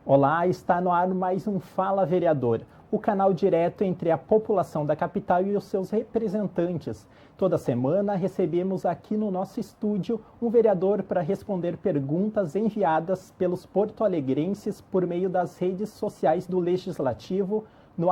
Olá, está no ar mais um Fala Vereador, o canal direto entre a população da capital e os seus representantes. Toda semana recebemos aqui no nosso estúdio um vereador para responder perguntas enviadas pelos porto-alegrenses por meio das redes sociais do Legislativo no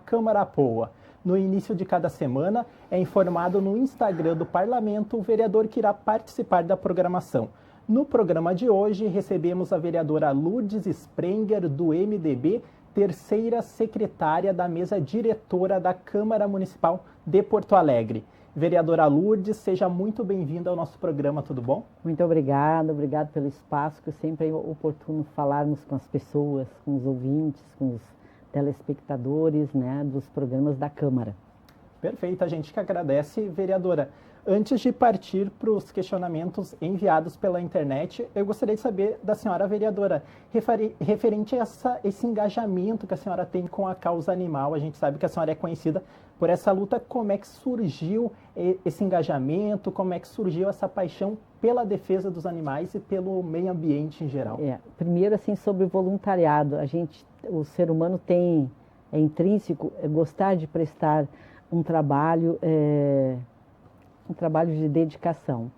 @CâmaraPoa. No início de cada semana é informado no Instagram do Parlamento o vereador que irá participar da programação. No programa de hoje, recebemos a vereadora Lourdes Sprenger, do MDB, terceira secretária da mesa diretora da Câmara Municipal de Porto Alegre. Vereadora Lourdes, seja muito bem-vinda ao nosso programa, tudo bom? Muito obrigada pelo espaço, que sempre é oportuno falarmos com as pessoas, com os ouvintes, com os telespectadores, né, dos programas da Câmara. Perfeito, a gente que agradece, vereadora. Antes de partir para os questionamentos enviados pela internet, eu gostaria de saber da senhora vereadora, referente a esse engajamento que a senhora tem com a causa animal. A gente sabe que a senhora é conhecida por essa luta. Como é que surgiu esse engajamento? Como é que surgiu essa paixão pela defesa dos animais e pelo meio ambiente em geral? Primeiro, assim, sobre o voluntariado. O ser humano é intrínseco gostar de prestar um trabalho de dedicação.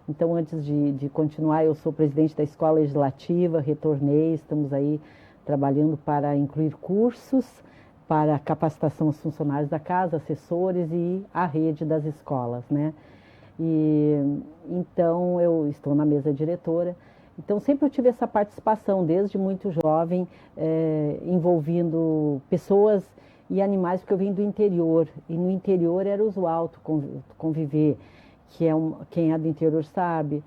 Então, antes de continuar, eu sou presidente da Escola Legislativa, retornei, estamos aí trabalhando para incluir cursos para capacitação aos funcionários da casa, assessores e a rede das escolas, né? Então, eu estou na mesa diretora. Então, sempre eu tive essa participação, desde muito jovem, envolvendo pessoas e animais, porque eu vim do interior, e no interior era usual conviver, quem é do interior sabe,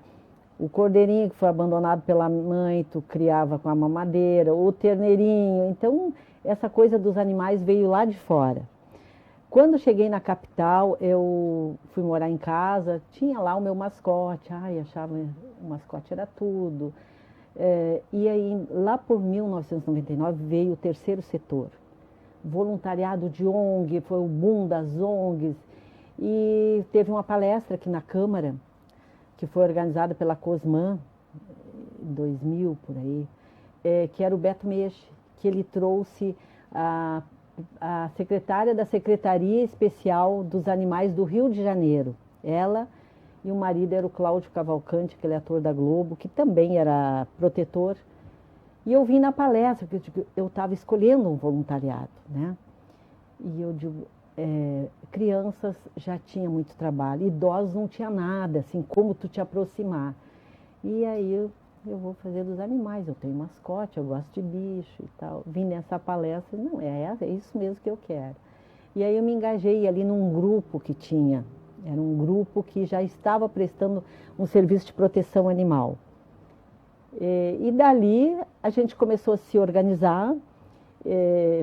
o cordeirinho que foi abandonado pela mãe, tu criava com a mamadeira, o terneirinho. Então essa coisa dos animais veio lá de fora. Quando cheguei na capital, eu fui morar em casa, tinha lá o meu mascote, achava o mascote era tudo. E aí, lá por 1999, veio o terceiro setor. Voluntariado de ONG, foi o boom das ONGs, e teve uma palestra aqui na Câmara, que foi organizada pela Cosman, em 2000, por aí, que era o Beto Meixe, que ele trouxe a secretária da Secretaria Especial dos Animais do Rio de Janeiro. Ela e o marido era o Cláudio Cavalcante, aquele ator da Globo, que também era protetor. E eu vim na palestra, porque eu estava escolhendo um voluntariado, né? E eu digo, crianças já tinha muito trabalho, idosos não tinha nada, assim, como tu te aproximar. E aí eu vou fazer dos animais, eu tenho mascote, eu gosto de bicho e tal. Vim nessa palestra, não, é isso mesmo que eu quero. E aí eu me engajei ali num grupo que tinha, era um grupo que já estava prestando um serviço de proteção animal. E dali a gente começou a se organizar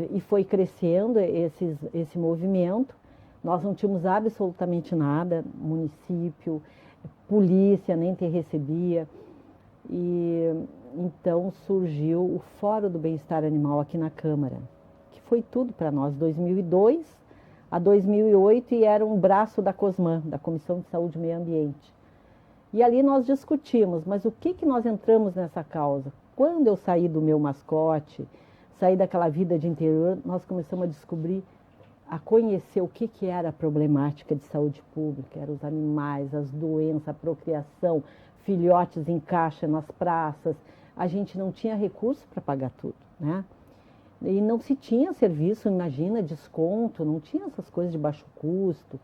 e foi crescendo esse movimento. Nós não tínhamos absolutamente nada, município, polícia nem te recebia. E então surgiu o Fórum do Bem-Estar Animal aqui na Câmara, que foi tudo para nós, 2002 a 2008, e era um braço da Cosman, da Comissão de Saúde e Meio Ambiente. E ali nós discutimos, mas o que nós entramos nessa causa? Quando eu saí do meu mascote, saí daquela vida de interior, nós começamos a descobrir, a conhecer o que era a problemática de saúde pública, eram os animais, as doenças, a procriação, filhotes em caixa nas praças. A gente não tinha recurso para pagar tudo, né? E não se tinha serviço, imagina, desconto, não tinha essas coisas de baixo custo.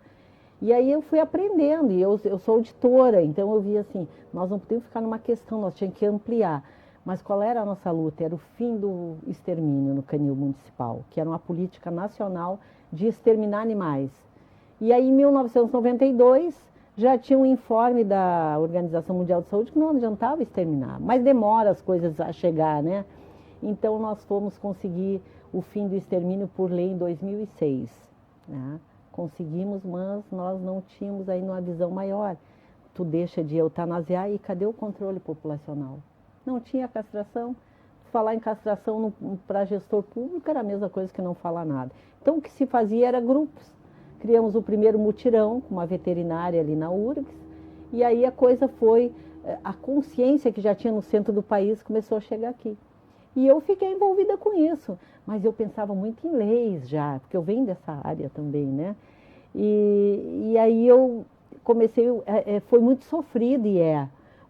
E aí eu fui aprendendo, e eu sou auditora, então eu vi assim, nós não podíamos ficar numa questão, nós tínhamos que ampliar. Mas qual era a nossa luta? Era o fim do extermínio no canil municipal, que era uma política nacional de exterminar animais. E aí em 1992 já tinha um informe da Organização Mundial de Saúde que não adiantava exterminar, mas demora as coisas a chegar, né? Então nós fomos conseguir o fim do extermínio por lei em 2006, né? Conseguimos, mas nós não tínhamos aí uma visão maior. Tu deixa de eutanasiar e cadê o controle populacional? Não tinha castração. Falar em castração para gestor público era a mesma coisa que não falar nada. Então o que se fazia era grupos. Criamos o primeiro mutirão com uma veterinária ali na URGS, e aí a coisa foi, a consciência que já tinha no centro do país começou a chegar aqui. E eu fiquei envolvida com isso, mas eu pensava muito em leis já, porque eu venho dessa área também, né? E aí eu comecei, foi muito sofrido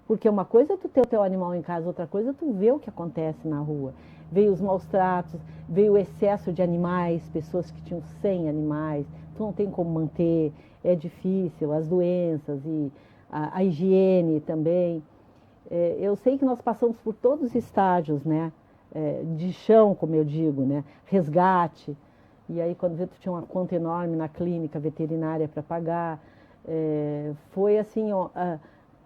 porque uma coisa é tu ter o teu animal em casa, outra coisa é tu ver o que acontece na rua. Veio os maus tratos, veio o excesso de animais, pessoas que tinham 100 animais, tu não tem como manter, é difícil, as doenças e a higiene também. Eu sei que nós passamos por todos os estágios, né? De chão, como eu digo, né? Resgate. E aí, quando tu tinha uma conta enorme na clínica veterinária para pagar, foi assim, ó,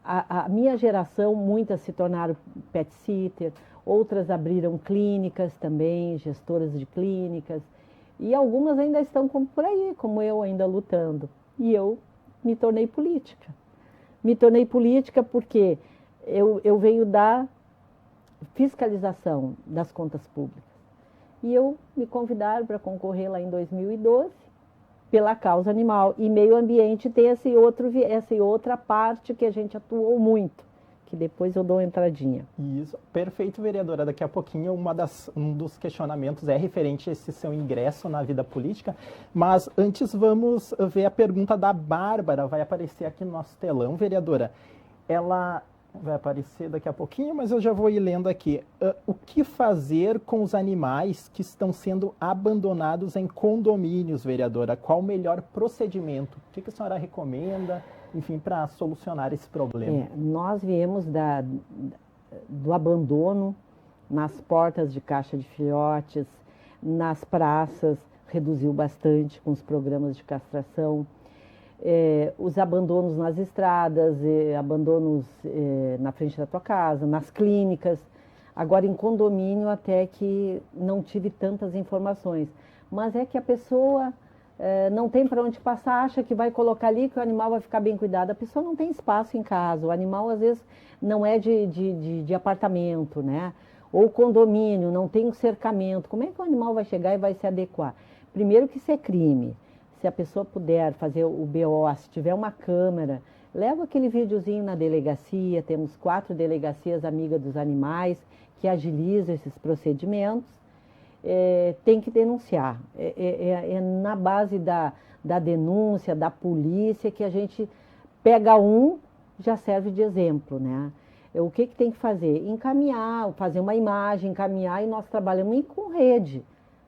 a minha geração, muitas se tornaram pet sitter, outras abriram clínicas também, gestoras de clínicas, e algumas ainda estão por aí, como eu, ainda lutando. E eu me tornei política. Me tornei política porque eu venho da fiscalização das contas públicas. E me convidaram para concorrer lá em 2012 pela causa animal. E meio ambiente tem essa outra parte que a gente atuou muito, que depois eu dou uma entradinha. Isso, perfeito, vereadora. Daqui a pouquinho um dos questionamentos é referente a esse seu ingresso na vida política, mas antes vamos ver a pergunta da Bárbara, vai aparecer aqui no nosso telão, vereadora. Ela vai aparecer daqui a pouquinho, mas eu já vou ir lendo aqui. O que fazer com os animais que estão sendo abandonados em condomínios, vereadora? Qual o melhor procedimento? O que a senhora recomenda, enfim, para solucionar esse problema? Nós viemos do abandono nas portas de caixa de filhotes, nas praças, reduziu bastante com os programas de castração. Os abandonos nas estradas, abandonos na frente da tua casa, nas clínicas. Agora, em condomínio, até que não tive tantas informações. Mas é que a pessoa não tem para onde passar, acha que vai colocar ali, que o animal vai ficar bem cuidado. A pessoa não tem espaço em casa. O animal, às vezes, não é de apartamento, né? Ou condomínio, não tem um cercamento. Como é que o animal vai chegar e vai se adequar? Primeiro que isso é crime. Se a pessoa puder fazer o BO, se tiver uma câmera, leva aquele videozinho na delegacia, temos 4 delegacias amigas dos animais que agilizam esses procedimentos, tem que denunciar. Na base da denúncia, da polícia, que a gente pega já serve de exemplo, né? O que tem que fazer? Encaminhar, fazer uma imagem, encaminhar, e nós trabalhamos com rede,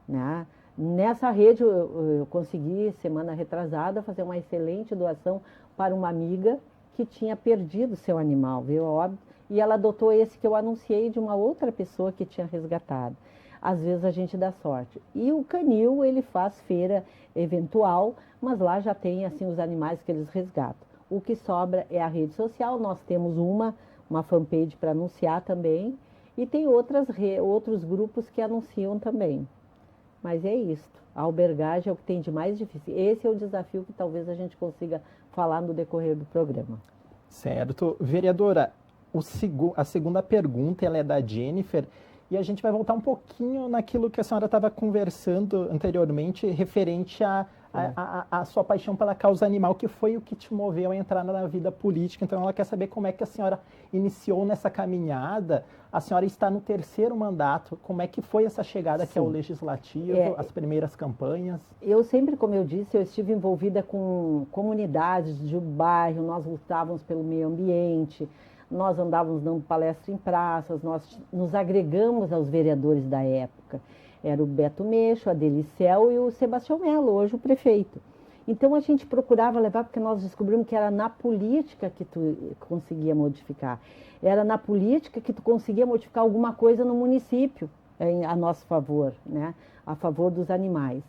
né? Nessa rede eu consegui, semana retrasada, fazer uma excelente doação para uma amiga que tinha perdido seu animal, viu, óbvio, e ela adotou esse que eu anunciei de uma outra pessoa que tinha resgatado. Às vezes a gente dá sorte. E o canil, ele faz feira eventual, mas lá já tem assim os animais que eles resgatam. O que sobra é a rede social, nós temos uma fanpage para anunciar também, e tem outros grupos que anunciam também. Mas é isso, a albergagem é o que tem de mais difícil. Esse é o desafio que talvez a gente consiga falar no decorrer do programa. Certo. Vereadora, a segunda pergunta ela é da Jennifer, e a gente vai voltar um pouquinho naquilo que a senhora estava conversando anteriormente, referente a sua paixão pela causa animal, que foi o que te moveu a entrar na vida política. Então ela quer saber como é que a senhora iniciou nessa caminhada. A senhora está no 3º mandato, como é que foi essa chegada aqui ao Legislativo, as primeiras campanhas? Eu sempre, como eu disse, eu estive envolvida com comunidades de bairro, nós lutávamos pelo meio ambiente, nós andávamos dando palestra em praças, nós nos agregamos aos vereadores da época. Era o Beto Meixo, a Delicel e o Sebastião Melo, hoje o prefeito. Então a gente procurava levar, porque nós descobrimos que era na política que tu conseguia modificar. Era na política que tu conseguia modificar alguma coisa no município, a nosso favor, né? A favor dos animais.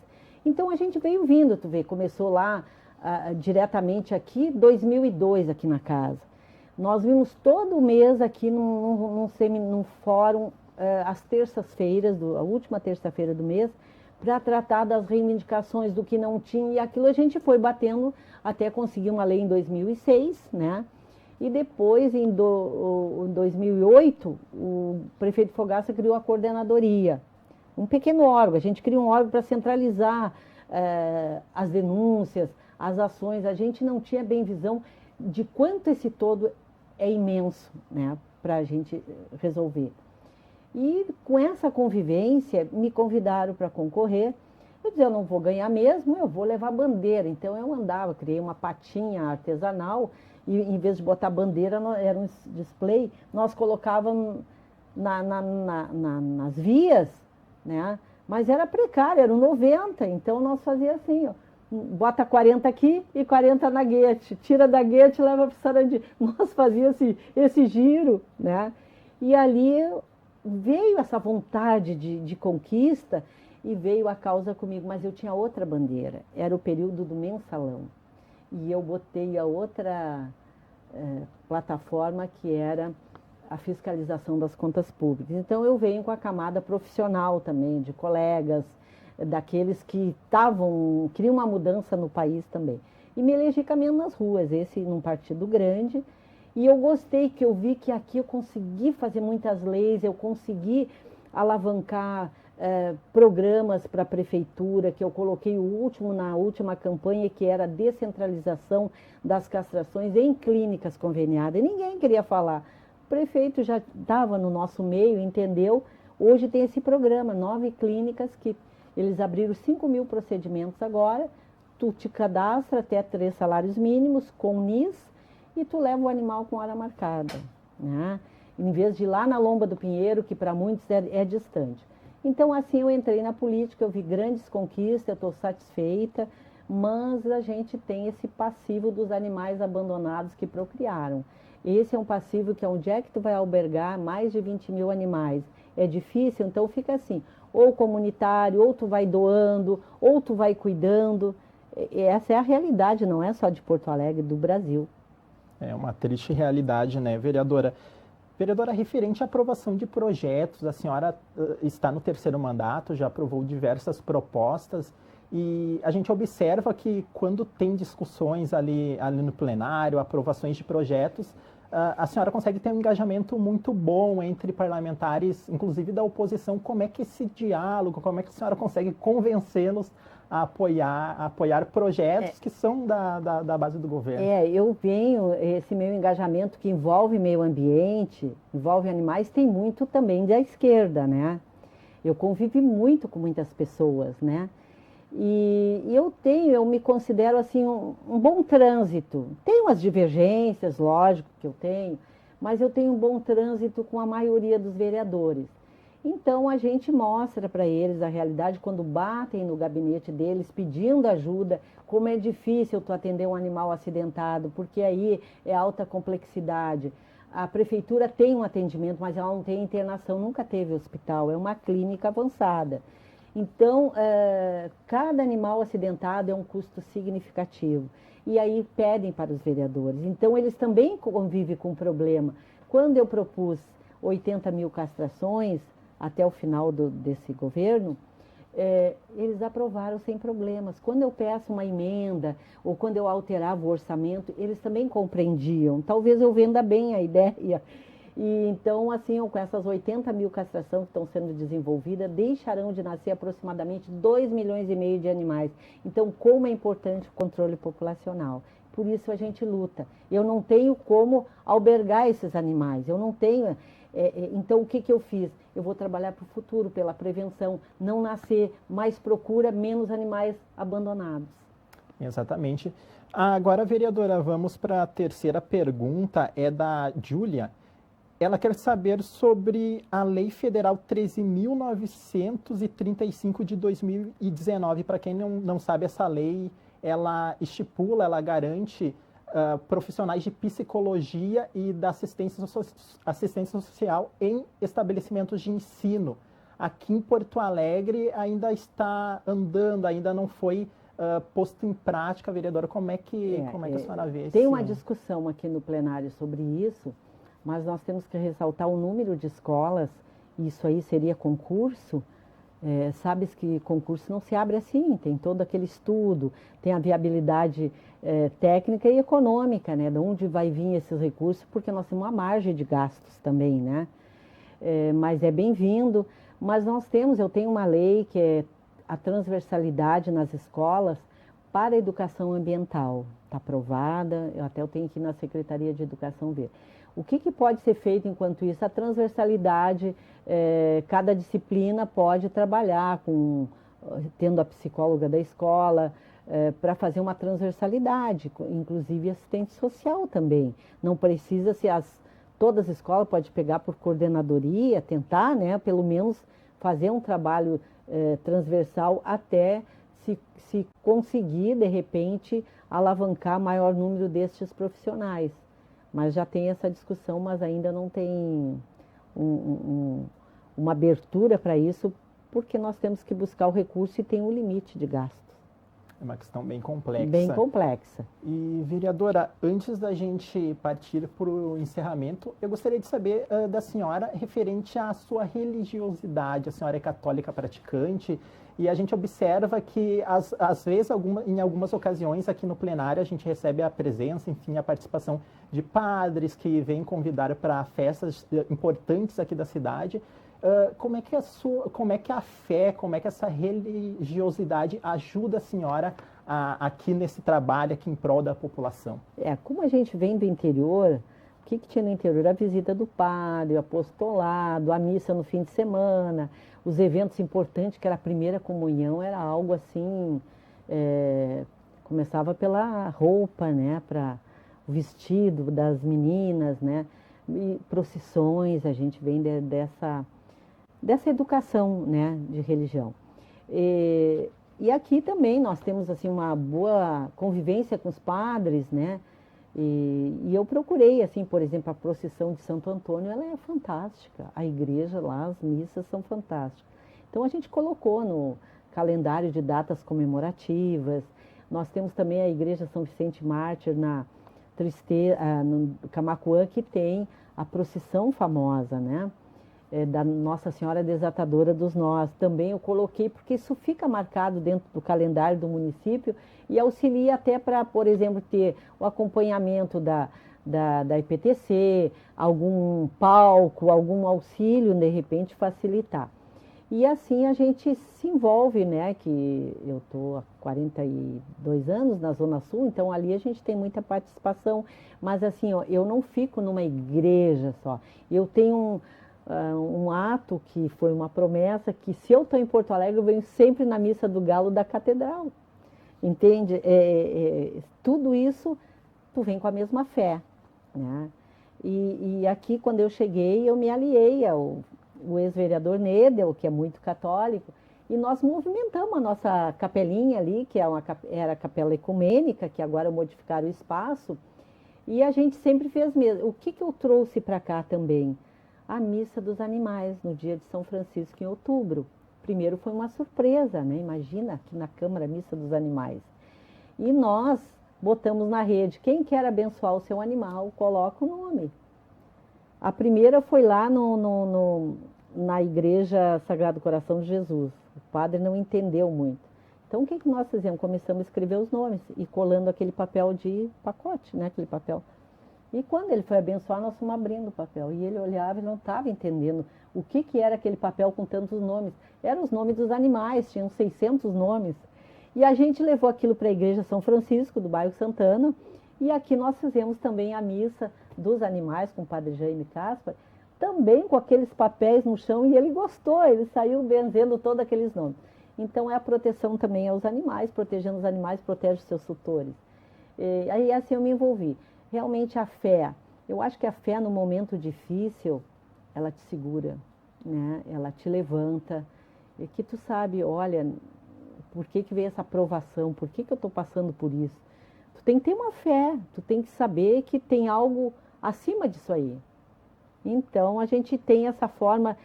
Então a gente veio vindo, tu vê, começou lá diretamente aqui, 2002 aqui na casa. Nós vimos todo mês aqui num fórum, às terças-feiras, a última terça-feira do mês, para tratar das reivindicações do que não tinha, e aquilo a gente foi batendo até conseguir uma lei em 2006, né? E depois, em 2008, o prefeito Fogaça criou a coordenadoria, um pequeno órgão. A gente cria um órgão para centralizar as denúncias, as ações. A gente não tinha bem visão de quanto esse todo é imenso, né, para a gente resolver. E com essa convivência, me convidaram para concorrer. Eu dizia, eu não vou ganhar mesmo, eu vou levar bandeira. Então eu andava, criei uma patinha artesanal e em vez de botar bandeira, era um display, nós colocávamos nas vias, né? Mas era precário, era um 90, então nós fazíamos assim, ó, bota 40 aqui e 40 na guete, tira da guete e leva para o Sarandi. Nós fazíamos esse giro, né? E ali veio essa vontade de conquista e veio a causa comigo, mas eu tinha outra bandeira, era o período do mensalão. E eu botei a outra plataforma que era a fiscalização das contas públicas. Então eu venho com a camada profissional também, de colegas, daqueles que queriam uma mudança no país também. E me elegi caminhando nas ruas, esse num partido grande. E eu gostei, que eu vi que aqui eu consegui fazer muitas leis, eu consegui alavancar programas para a prefeitura, que eu coloquei na última campanha, que era a descentralização das castrações em clínicas conveniadas. E ninguém queria falar. O prefeito já estava no nosso meio, entendeu? Hoje tem esse programa, 9 clínicas, que eles abriram 5.000 procedimentos agora. Tu te cadastra até 3 salários mínimos com NIS e tu leva o animal com hora marcada, né? Em vez de ir lá na Lomba do Pinheiro, que para muitos é distante. Então, assim, eu entrei na política, eu vi grandes conquistas, eu estou satisfeita, mas a gente tem esse passivo dos animais abandonados que procriaram. Esse é um passivo que onde é que tu vai albergar mais de 20.000 animais? É difícil, então fica assim, ou comunitário, ou tu vai doando, ou tu vai cuidando. Essa é a realidade, não é só de Porto Alegre, do Brasil. É uma triste realidade, né, vereadora? Vereadora, referente à aprovação de projetos, a senhora está no 3º mandato, já aprovou diversas propostas e a gente observa que quando tem discussões ali no plenário, aprovações de projetos, a senhora consegue ter um engajamento muito bom entre parlamentares, inclusive da oposição. Como é que esse diálogo, como é que a senhora consegue convencê-los a apoiar projetos que são da base do governo? Eu venho, esse meu engajamento que envolve meio ambiente, envolve animais, tem muito também da esquerda, né? Eu convivi muito com muitas pessoas, né? E eu me considero assim um bom trânsito. Tenho as divergências, lógico que eu tenho, mas eu tenho um bom trânsito com a maioria dos vereadores. Então a gente mostra para eles a realidade quando batem no gabinete deles pedindo ajuda, como é difícil tu atender um animal acidentado, porque aí é alta complexidade. A prefeitura tem um atendimento, mas ela não tem internação, nunca teve hospital, é uma clínica avançada. Então, cada animal acidentado é um custo significativo. E aí pedem para os vereadores. Então, eles também convivem com o problema. Quando eu propus 80.000 castrações, até o final desse governo, eles aprovaram sem problemas. Quando eu peço uma emenda, ou quando eu alterava o orçamento, eles também compreendiam. Talvez eu venda bem a ideia. E então, assim, com essas 80.000 castrações que estão sendo desenvolvidas, deixarão de nascer aproximadamente 2,5 milhões de animais. Então, como é importante o controle populacional. Por isso a gente luta. Eu não tenho como albergar esses animais, eu não tenho... Então, o que eu fiz? Eu vou trabalhar para o futuro, pela prevenção, não nascer mais procura, menos animais abandonados. Exatamente. Agora, vereadora, vamos para a terceira pergunta, é da Júlia. Ela quer saber sobre a Lei Federal 13.935 de 2019. Para quem não sabe, essa lei, ela estipula, ela garante profissionais de psicologia e da assistência social em estabelecimentos de ensino. Aqui em Porto Alegre ainda está andando, ainda não foi posto em prática, vereadora. Como é que a senhora vê isso? Tem uma discussão aqui no plenário sobre isso, mas nós temos que ressaltar o número de escolas, isso aí seria concurso. Sabes que concurso não se abre assim, tem todo aquele estudo, tem a viabilidade técnica e econômica, né? De onde vai vir esses recursos, porque nós temos uma margem de gastos também, né? Mas é bem-vindo. Mas eu tenho uma lei que é a transversalidade nas escolas, para a educação ambiental. Está aprovada, eu tenho que ir na Secretaria de Educação ver. O que pode ser feito enquanto isso? A transversalidade, cada disciplina pode trabalhar tendo a psicóloga da escola, para fazer uma transversalidade, inclusive assistente social também. Não precisa ser todas as escolas podem pegar por coordenadoria, tentar, né, pelo menos fazer um trabalho transversal até se conseguir, de repente, alavancar maior número destes profissionais. Mas já tem essa discussão, mas ainda não tem uma abertura para isso, porque nós temos que buscar o recurso e tem um limite de gastos. É uma questão bem complexa. Bem complexa. E, vereadora, antes da gente partir para o encerramento, eu gostaria de saber da senhora referente à sua religiosidade. A senhora é católica praticante e a gente observa que, às vezes, em algumas ocasiões, aqui no plenário, a gente recebe a presença, enfim, a participação de padres que vêm convidar para festas importantes aqui da cidade. Como é que a fé, como é que essa religiosidade ajuda a senhora aqui nesse trabalho, aqui em prol da população? Como a gente vem do interior, o que tinha no interior? A visita do padre, o apostolado, a missa no fim de semana, os eventos importantes, que era a primeira comunhão, era algo assim, começava pela roupa, né, para o vestido das meninas, né, e procissões, a gente vem dessa educação, né, de religião. E aqui também nós temos assim uma boa convivência com os padres, né? E eu procurei, assim, por exemplo, a procissão de Santo Antônio, ela é fantástica. A igreja lá, as missas são fantásticas. Então a gente colocou no calendário de datas comemorativas. Nós temos também a igreja São Vicente Mártir no Camaquã, que tem a procissão famosa, né? Da Nossa Senhora Desatadora dos Nós. Também eu coloquei, porque isso fica marcado dentro do calendário do município e auxilia até para, por exemplo, ter o acompanhamento da IPTC, algum palco, algum auxílio, de repente, facilitar. E assim a gente se envolve, né, que eu estou há 42 anos na Zona Sul, então ali a gente tem muita participação, mas assim, ó, eu não fico numa igreja só, eu tenho um ato que foi uma promessa, que se eu estou em Porto Alegre, eu venho sempre na Missa do Galo da Catedral, entende? Tudo isso, tu vem com a mesma fé, né? E aqui, quando eu cheguei, eu me aliei ao ex-vereador Nedel, que é muito católico, e nós movimentamos a nossa capelinha ali, que era a capela ecumênica, que agora modificaram o espaço, e a gente sempre fez mesmo. O que eu trouxe para cá também? A missa dos animais, no dia de São Francisco, em outubro. Primeiro foi uma surpresa, né? Imagina, aqui na Câmara, a missa dos animais. E nós botamos na rede, quem quer abençoar o seu animal, coloca o nome. A primeira foi lá na Igreja Sagrado Coração de Jesus. O padre não entendeu muito. Então, o que nós fizemos? Começamos a escrever os nomes e colando aquele papel de pacote, né? Aquele papel. E quando ele foi abençoar, nós fomos abrindo o papel. E ele olhava e não estava entendendo o que era aquele papel com tantos nomes. Eram os nomes dos animais, tinham 600 nomes. E a gente levou aquilo para a Igreja São Francisco, do bairro Santana. E aqui nós fizemos também a missa dos animais com o padre Jaime Caspar, também com aqueles papéis no chão. E ele gostou, ele saiu benzendo todos aqueles nomes. Então é a proteção também aos animais, protegendo os animais, protege os seus tutores. E aí assim eu me envolvi. Realmente a fé, eu acho que a fé no momento difícil, ela te segura, né? Ela te levanta, e que tu sabe, olha, por que veio essa provação, por que eu estou passando por isso? Tu tem que ter uma fé, tu tem que saber que tem algo acima disso aí. Então a gente tem essa forma,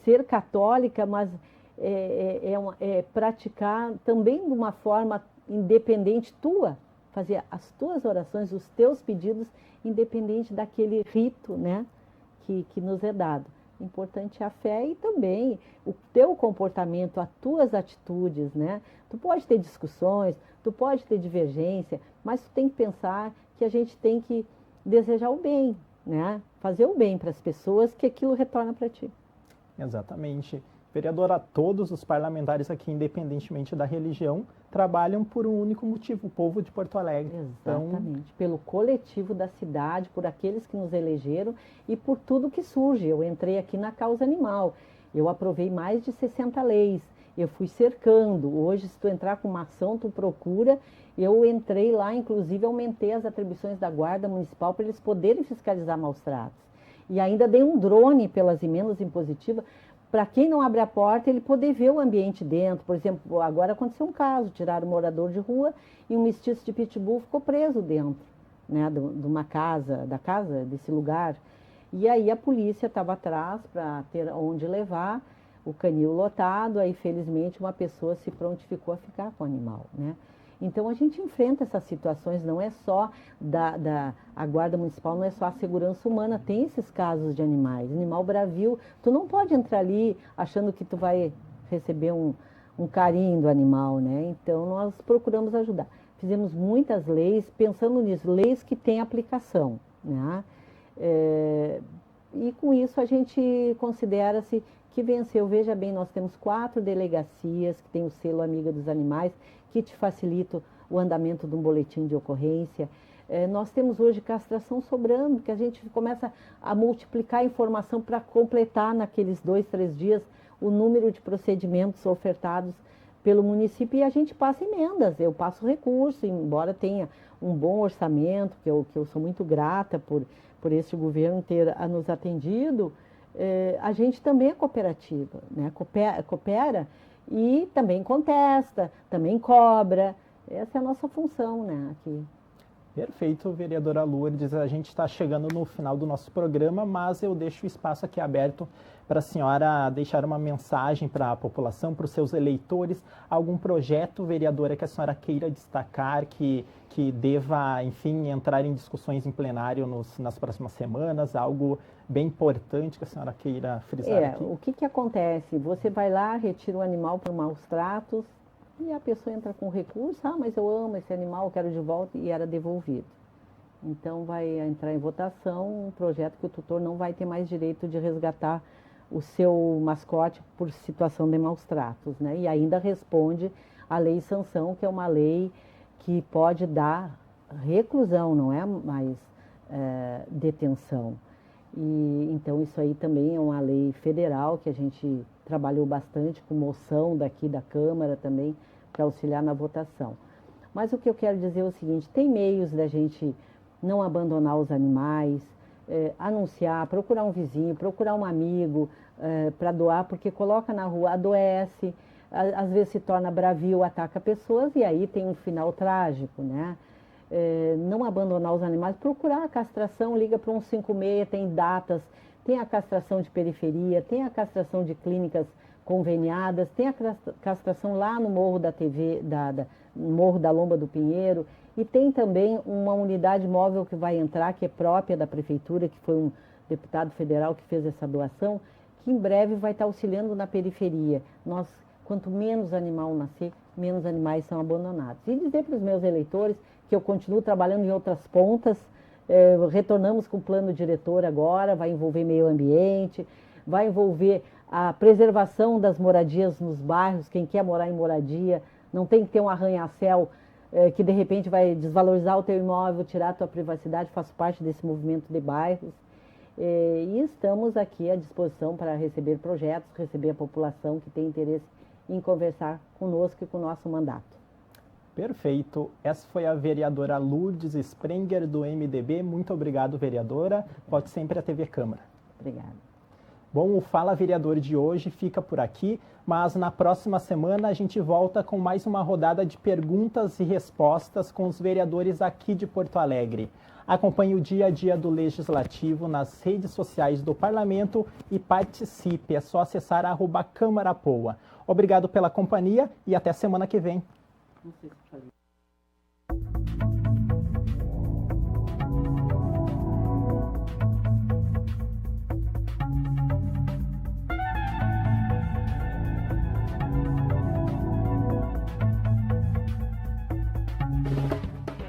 ser católica, mas praticar também de uma forma independente tua, fazer as tuas orações, os teus pedidos, independente daquele rito, né, que nos é dado. Importante é a fé e também o teu comportamento, as tuas atitudes, né? Tu pode ter discussões, tu pode ter divergência, mas tu tem que pensar que a gente tem que desejar o bem, né? Fazer o bem para as pessoas, que aquilo retorna para ti. Exatamente. Vereadora, todos os parlamentares aqui, independentemente da religião, trabalham por um único motivo, o povo de Porto Alegre. Exatamente, pelo coletivo da cidade, por aqueles que nos elegeram e por tudo que surge. Eu entrei aqui na causa animal, eu aprovei mais de 60 leis, eu fui cercando. Hoje, se tu entrar com uma ação, tu procura. Eu entrei lá, inclusive aumentei as atribuições da Guarda Municipal para eles poderem fiscalizar maus tratos. E ainda dei um drone pelas emendas impositivas, para quem não abre a porta, ele poder ver o ambiente dentro. Por exemplo, agora aconteceu um caso, tiraram um morador de rua e um mestiço de pitbull ficou preso dentro, né, de uma casa, desse lugar. E aí a polícia estava atrás para ter onde levar, o canil lotado, aí felizmente uma pessoa se prontificou a ficar com o animal, né? Então a gente enfrenta essas situações, não é só a Guarda Municipal, não é só a segurança humana, tem esses casos de animais. Animal bravio, tu não pode entrar ali achando que tu vai receber um carinho do animal, né? Então nós procuramos ajudar. Fizemos muitas leis, pensando nisso, leis que têm aplicação, né? E com isso a gente considera-se que venceu. Veja bem, nós temos 4 delegacias que têm o selo Amiga dos Animais, que te facilita o andamento de um boletim de ocorrência. Nós temos hoje castração sobrando, que a gente começa a multiplicar a informação para completar naqueles 2, 3 dias o número de procedimentos ofertados pelo município e a gente passa emendas, eu passo recurso, embora tenha um bom orçamento, que eu sou muito grata por este governo ter nos atendido, a gente também é cooperativa, né? Coopera e também contesta, também cobra. Essa é a nossa função, né, aqui. Perfeito, vereadora Lourdes. A gente está chegando no final do nosso programa, mas eu deixo o espaço aqui aberto para a senhora deixar uma mensagem para a população, para os seus eleitores, algum projeto, vereadora, que a senhora queira destacar, que deva, enfim, entrar em discussões em plenário nas próximas semanas, algo bem importante que a senhora queira frisar aqui. O que acontece? Você vai lá, retira o animal por maus tratos, e a pessoa entra com recurso, mas eu amo esse animal, eu quero de volta, e era devolvido. Então vai entrar em votação um projeto que o tutor não vai ter mais direito de resgatar o seu mascote por situação de maus tratos, né? E ainda responde à lei sanção, que é uma lei que pode dar reclusão, não é mais detenção. E então isso aí também é uma lei federal que a gente trabalhou bastante com moção daqui da Câmara também para auxiliar na votação. Mas o que eu quero dizer é o seguinte, tem meios da gente não abandonar os animais, anunciar, procurar um vizinho, procurar um amigo para doar, porque coloca na rua, adoece, às vezes se torna bravio, ataca pessoas e aí tem um final trágico, né? Não abandonar os animais, procurar a castração, liga para um 156, tem datas, tem a castração de periferia, tem a castração de clínicas conveniadas, tem a castração lá no Morro da TV, no Morro da Lomba do Pinheiro, e tem também uma unidade móvel que vai entrar, que é própria da prefeitura, que foi um deputado federal que fez essa doação, que em breve vai estar auxiliando na periferia. Quanto menos animal nascer, menos animais são abandonados. E dizer para os meus eleitores que eu continuo trabalhando em outras pontas, retornamos com o plano diretor agora, vai envolver meio ambiente, vai envolver a preservação das moradias nos bairros, quem quer morar em moradia, não tem que ter um arranha-céu que de repente vai desvalorizar o teu imóvel, tirar a tua privacidade, faço parte desse movimento de bairros. E estamos aqui à disposição para receber projetos, receber a população que tem interesse em conversar conosco e com o nosso mandato. Perfeito. Essa foi a vereadora Lourdes Sprenger, do MDB. Muito obrigado, vereadora. Volte sempre à TV Câmara. Obrigada. Bom, o Fala Vereador de hoje fica por aqui, mas na próxima semana a gente volta com mais uma rodada de perguntas e respostas com os vereadores aqui de Porto Alegre. Acompanhe o dia a dia do Legislativo nas redes sociais do Parlamento e participe. É só acessar @CâmaraPoa. Obrigado pela companhia e até semana que vem. Não sei se